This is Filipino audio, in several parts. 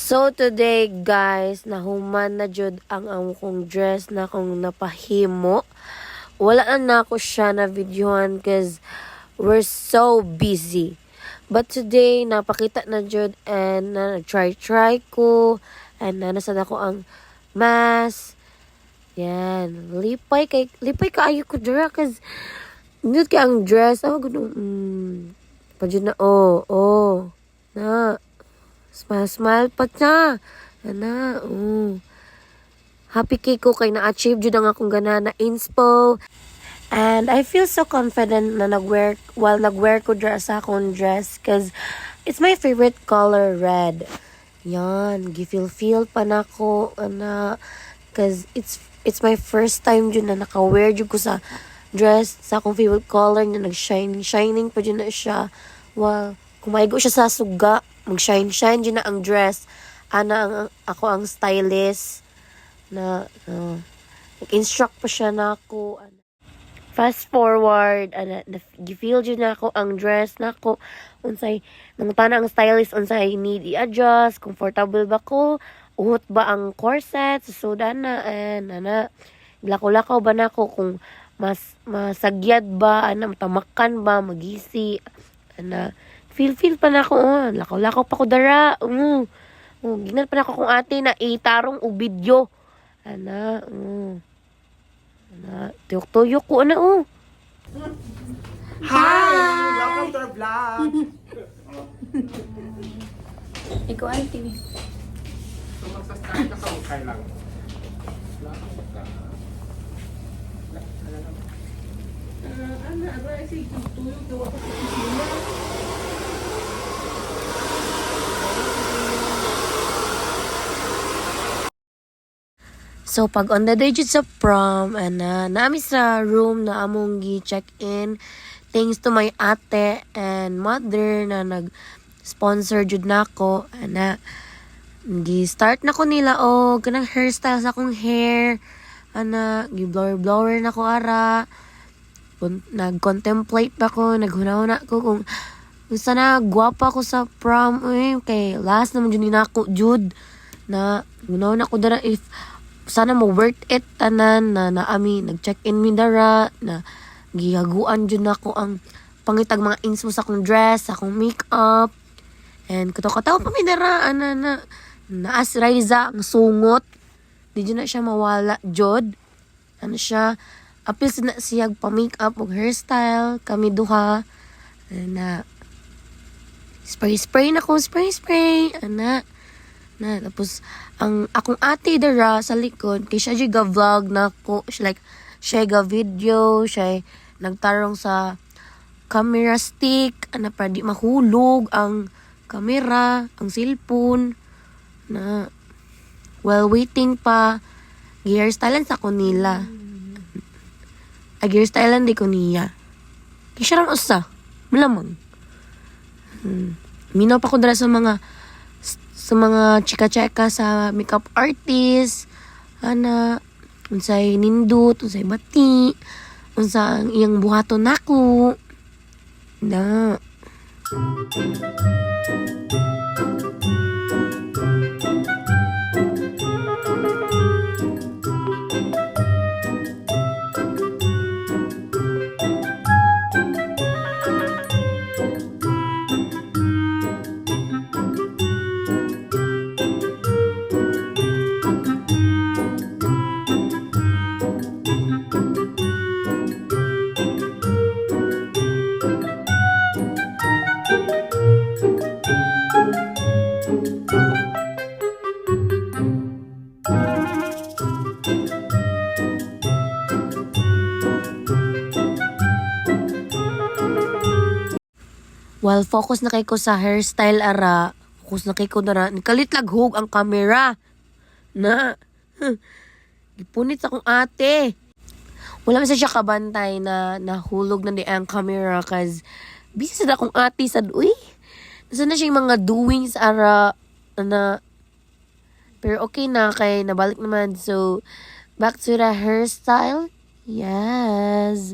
So today guys, nahuman na jud ang akong dress na akong napahimo. Wala na ako siya na videohan cause we're so busy. But today napakita na jud and try ko and nasad ako ang mask. Yan, lipay kaayo ko dira cause nindot kay ang dress. Pajud na na. Smile pa ta. Ana, Happy kay ko kay na-achieve jud ang akong gana na inspo. And I feel so confident na nagwear ko dra sa akong dress cause it's my favorite color, red. Yan, feel pa na ko ana cause it's my first time jud na naka-wear jud ko sa dress sa akong favorite color na shining pa jud na siya. Wow, kumaygo siya sa suga. Mag-shine dyan na ang dress. Ako ang stylist. Nag-instruct pa siya na ako. Fast forward. Gifeel dyan na ako ang dress na ako. Unsay, nangutana ang stylist, unsay need i-adjust. Comfortable ba ko? Uhot ba ang corset? Susudan na. Lakaw-lakaw ba na ako kung masagyad ba? Matamakan ba? Magisi? Feel pa na ako, lakaw-lakaw pa ko dara. Ginan pa na ako kung ate na itarong o video. Tuyok-tuyok ko, Hi! Welcome to our vlog! Ikaw ay TV. So, magsastart ka sa mukhay lang. So, pag on the day jud sa prom, naami sa room na among gi-check-in, thanks to my ate and mother na nag-sponsor jud nako, gi-start na ko nila kanang hairstyle sa akong hair, gi-blower na ko ara, nag-contemplate pa ko, naghuna-huna ko kung sana gwapa ko sa prom, kay last naman jud ni nako jud, na huna-huna ko dara if sana mo worth it tanan na naami nag-check-in mi dara na gihaguan jud nako ang pangitag mga inspo sa akong dress, sa akong makeup. And kataw pa mi dara naas Raiza ang sungot. Di jud na siya mawala jud. Siya apil na siya pa makeup ug hairstyle kami duha. Spray na ko, spray. Tapos ang akong ate dara sa likod kay siya ga vlog na ko siya ga video, siya nagtarong sa camera stick para di mahulog ang camera, ang cellphone na while waiting pa hairstylean sa ko nila. Hairstylean di ko niya kay siya ram usa malamang. Minaw pa ko dara sa mga chika-chika sa makeup artist, unsay nindot, unsay bati, unsa ang iyang buhaton nako. While focus na kay ko sa hairstyle ara, focus na kay ko dara, nikalit laghog ang camera. Gipunit sa akong ate. Wala man siya kabantay na nahulog na di ang camera cause busy sa akong ate sad nasa na siya yung mga doings ara pero okay na kay nabalik naman. So back to the hairstyle. Yes.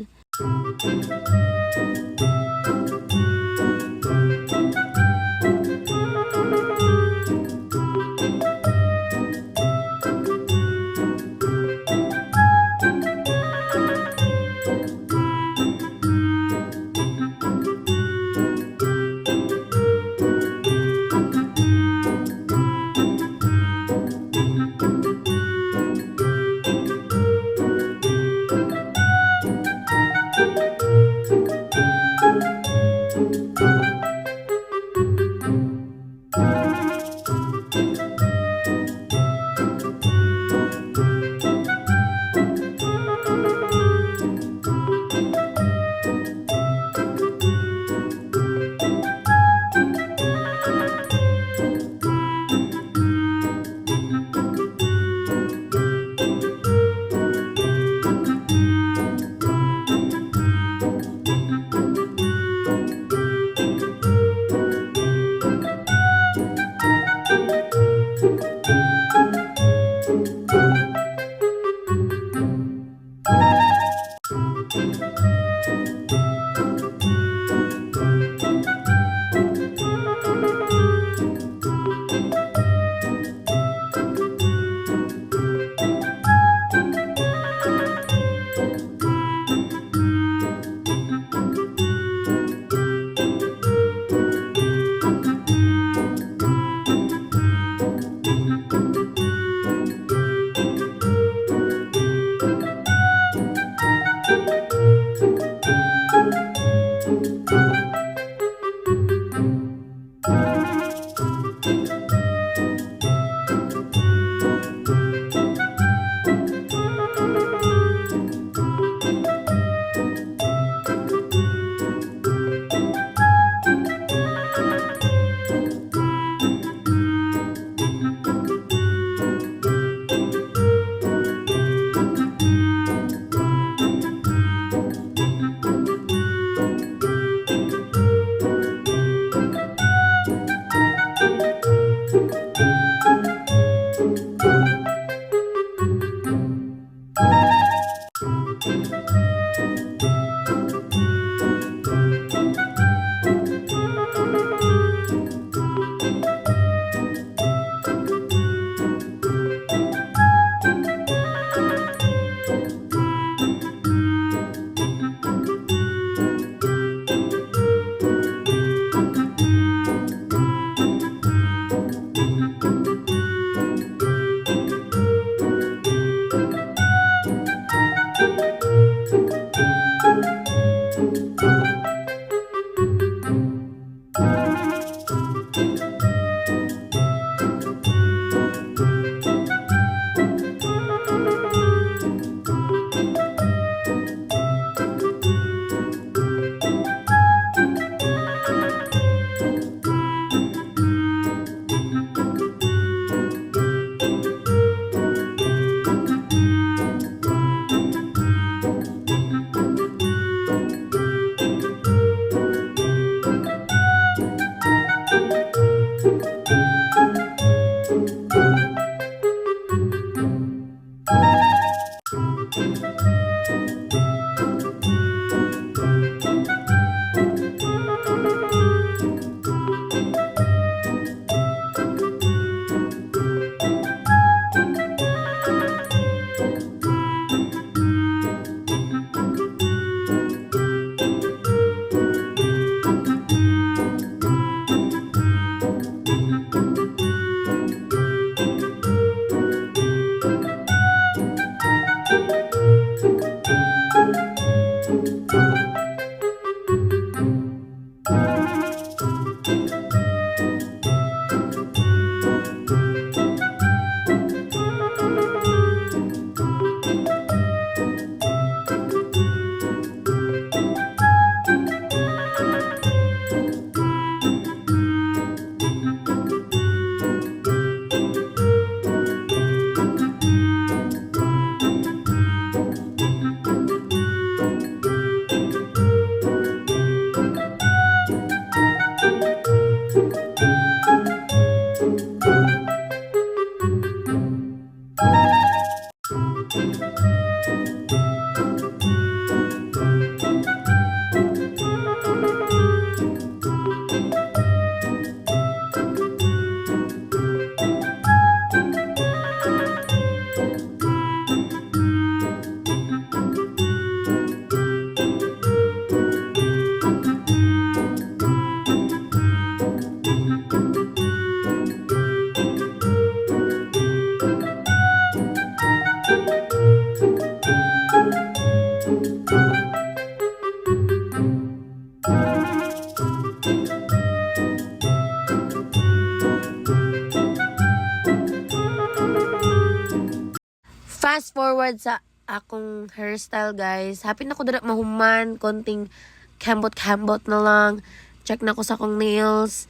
Fast forward sa akong hairstyle, guys. Happy na ko dala mahuman. Konting kambot-kambot na lang. Check na ko sa akong nails.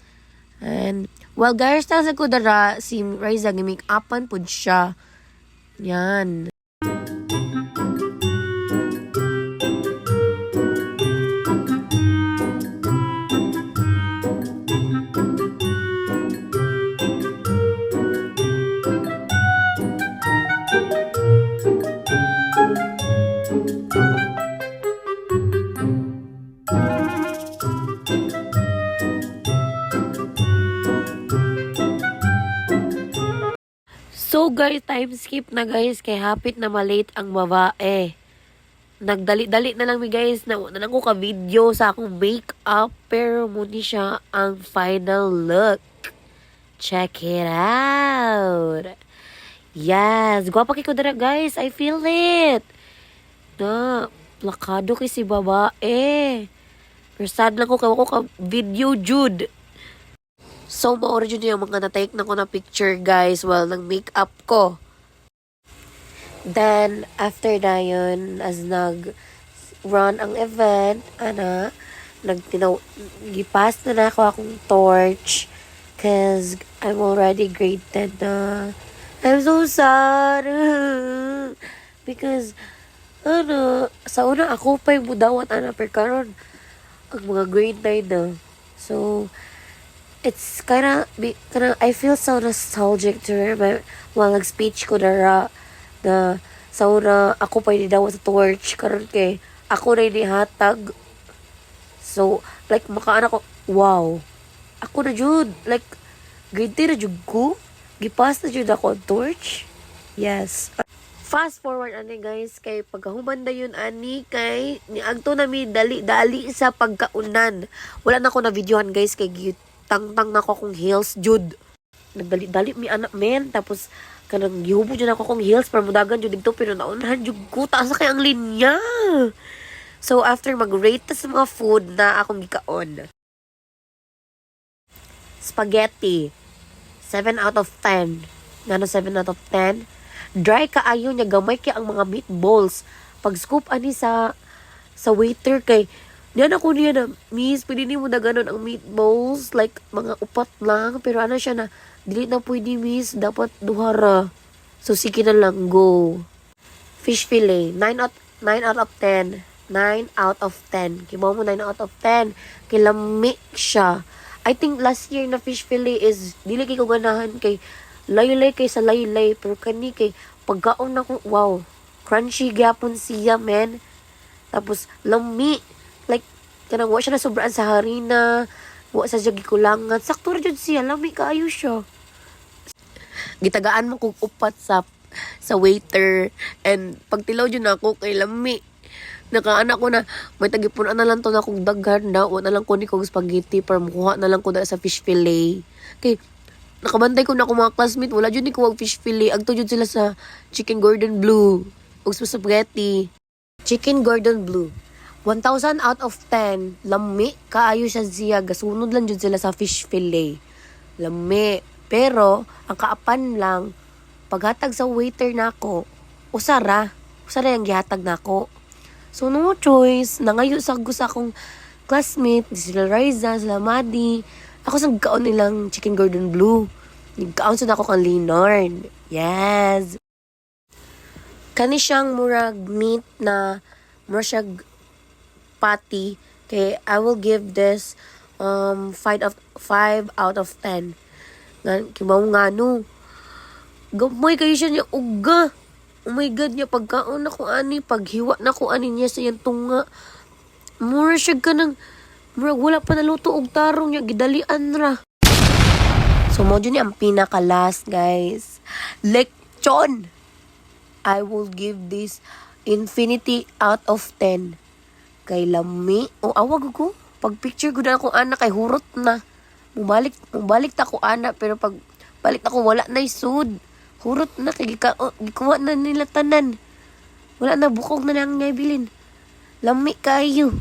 And, well, hairstyle sa ko dara, si Riza, gimik-upan po siya. Yan. So guys, time skip na guys, kay hapit na malate ang babae. Nagdali-dali na lang mi guys, na lang ko ka-video sa akong makeup, pero muni siya ang final look. Check it out! Yes! Gwapa kay ko dara guys, I feel it! Na, plakado kay si babae. Pero sad lang ko ka-video, Jude. So, ma-origin yung mga na-take na ko na picture, guys, while nag-makeup ko. Then, after na yun, as nag-run ang event, gipas na ako akong torch, cause I'm already graded na. I'm so sad. Because, sa una, ako pa'y budawat, per karon ang mga grade 9 na. So, it's kinda, I feel so nostalgic to remember while nag-speech ko na sa una, ako pa daw sa torch, karon kay, ako na inihatag. So, like, makaana ko, wow, ako na jud, like, grade 10 na jud ko, gipas na jud ako ang torch. Yes. Fast forward ani guys, kay pagkahuman na yun ani, kay niagto na mi dali sa pagkaunan. Wala na ako na videohan guys, kay tangtang na ko akong heels, Jude. Nagdali-dali mi anak men, tapos kanang gihubo dyan ako akong heels, para mudagan Jude dito, pero naunahan Jude ko, taas na kay ang linya. So, after mag-rate sa mga food na akong gikaon. Spaghetti, 7 out of 10. Ngano 7 out of 10? Dry kaayo niya, gamay kay ang mga meatballs. Pag scoop ani sa waiter kay, diyan ako niya na, miss, pwede ni mo na ganun ang meatballs, like, mga upat lang, pero ano siya na, dili na pwede, miss, dapat duhara. So, sige na lang, go. Fish fillet, 9 out of 10. 9 out of 10. Kibaw mo 9 out of 10. Kilami siya. I think last year na fish fillet is, dili kay ko ganahan kay, laylay kay sa laylay, pero kani kay, pagkaon na ko, wow, crunchy gyapon siya, man. Tapos, lami. Like, kanang wa siya na sobraan sa harina, wa sa jagi kulangan. Sakto ra jud siya, lami kaayo siya. Gitagaan mo kog upat sa waiter, and pagtilaw jud nako kay lami. Nakaanak ko na, may tagipunan na lang to na kong daghan na, wa na lang ko ni kong spaghetti, para mukuha na lang ko na sa fish fillet. Kay, nakabantay ko na ako mga classmate, wala jud ni ko fish fillet, agto jud sila sa chicken Gordon Blue, ug spaghetti. Chicken Gordon Blue. 1,000 out of 10. Lami. Kaayo siya. Gasunod lang dyan sila sa fish fillet. Lami. Pero, ang kaapan lang, paghatag sa waiter na ako, usara yung gihatag na ako. So, no choice. Nangayo sa akong classmate, sila Riza, sila Madi. Ako sa nagkaon nilang Chicken Gordon Blue. Nagkaon sa ako kang Leonard. Yes. Kani siyang murag meat na, murag siyang patty, kay I will give this 5 out of 10. Kibaw nga no. Gamay kayo siya niya uga. Oh my god niya, pagkaon na ko ani, paghiwa na ko ani niya sa iyang tunga. Mura siya ka ng, wala pa naluto og tarong niya, gidalian ra. So mo dyan ang pinaka-last guys. Lechon. I will give this infinity out of 10. Kay lami. O awag ko. Pag picture ko na akong anak kay hurot na. Mubalik ta ko anak, pero pag balik ako wala na isud. Hurot na kay gikuha na nila tanan. Wala na, bukog na lang niya bilin. Lami kayo.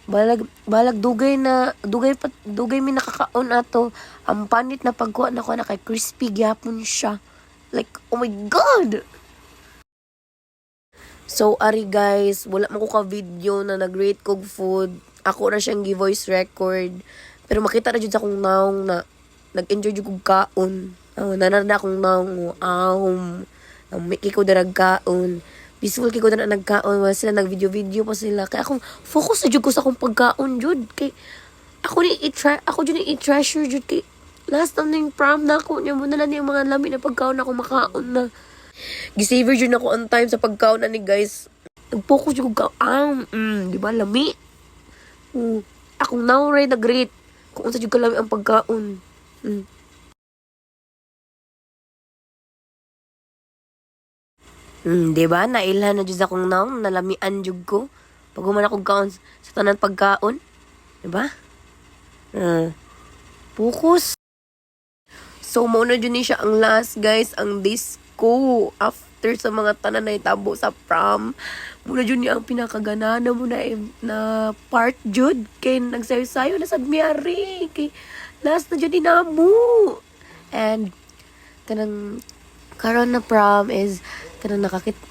Balag dugay mi nakakaon ato. Ang panit na pagkuha na ko na kay crispy gyapon siya. Like, oh my god. So, ari guys, wala man ko ka-video na nag-rate kog food. Ako ra siyang gi-voice record. Pero makita na jud sa akong naong na nag-enjoy jud kog kaon. Nanarda akong naong, miki ko darag kaon. Peaceful kay ko na nagkaon. Wala sila nag-video-video pa sila. Kaya akong focus na jud ko sa akong pagkaon jud. Kay ako jud ni i-treasure jud kay last time ning prom na ako. Niya mo na lang yung mga lami na pagkaon na ako makaon na. Gisavor jud ako on time sa pagkaon na ni guys. Nag-focus jud ko di ba lami? Akong now ray nag-rate kung unsa jud kalami ang pagkaon. Di ba? Nailhan na jud akong now nalamian jud ko. Pag human akong kaon sa tanan pagkaon. Di ba? Focus. So, mauna dyan ni siya ang last, guys, ang disco. After sa mga tanan na itabo sa prom, muna dyan niya ang pinakagana na muna na part jud. Kay nagsayo-sayo na sa miyari. Kay last na dyan ni Namu. And, kanang karon na prom is kanang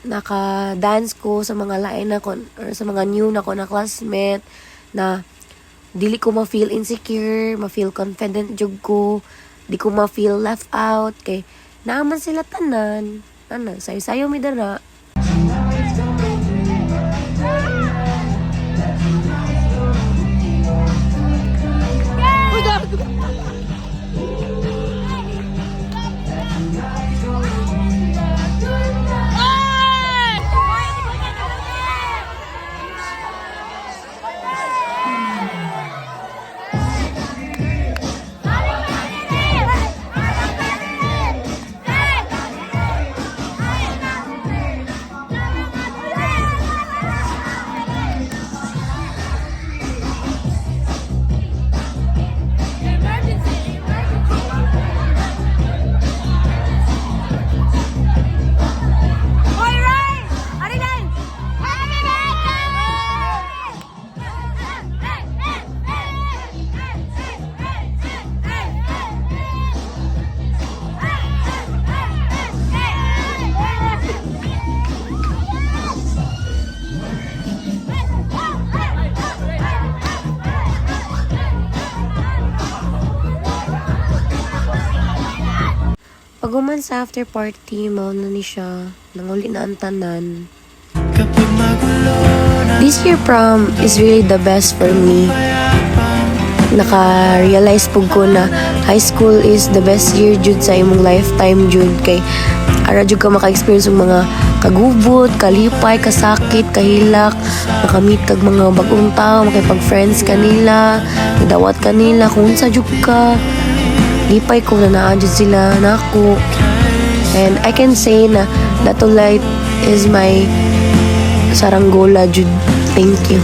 naka-dance ko sa mga lain na ko, or sa mga new na ko na classmate na dili ko ma-feel insecure, ma-feel confident jud ko. Di ko ma-feel left out. Kay, naaman sila tanan. Sayo-sayo mi dara. Paguman sa after party, mao na ni siya. Nanguli na ang tanan. This year prom is really the best for me. Naka-realize po ko na high school is the best year jud sa imong lifetime jud. Kay ara jud ka maka-experience ng mga kagubot, kalipay, kasakit, kahilak, makamit kag mga bagong tao, makipag-friends kanila, nadawat kanila, kung sa jud ka. Lipay ko na naa jud sila nako. And I can say na Datulite is my saranggola jud. Thank you.